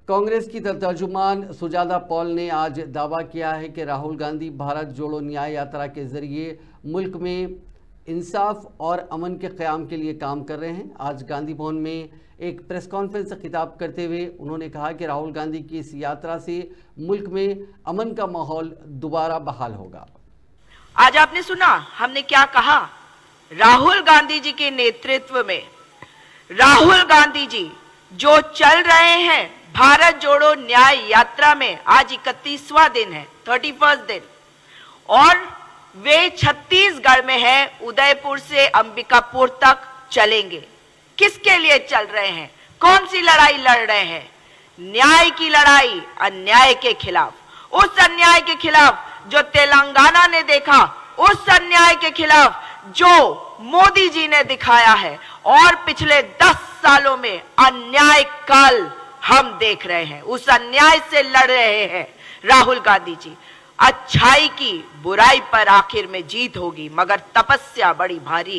कांग्रेस की तर्जुमान सुजाता पॉल ने आज दावा किया है कि राहुल गांधी भारत जोड़ो न्याय यात्रा के जरिए मुल्क में इंसाफ और अमन के क़याम के लिए काम कर रहे हैं। आज गांधी भवन में एक प्रेस कॉन्फ्रेंस से खिताब करते हुए उन्होंने कहा कि राहुल गांधी की इस यात्रा से मुल्क में अमन का माहौल दोबारा बहाल होगा। आज आपने सुना हमने क्या कहा। राहुल गांधी जी के नेतृत्व में राहुल गांधी जी जो चल रहे हैं भारत जोड़ो न्याय यात्रा में, आज 31वां दिन है, 31st दिन, और वे छत्तीसगढ़ में है, उदयपुर से अंबिकापुर तक चलेंगे। किसके लिए चल रहे हैं? कौन सी लड़ाई लड़ रहे हैं? न्याय की लड़ाई, अन्याय के खिलाफ। उस अन्याय के खिलाफ जो तेलंगाना ने देखा, उस अन्याय के खिलाफ जो मोदी जी ने दिखाया है, और पिछले 10 सालों में अन्याय काल हम देख रहे हैं। उस अन्याय से लड़ रहे हैं राहुल गांधी जी। अच्छाई की बुराई पर आखिर में जीत होगी, मगर तपस्या बड़ी भारी।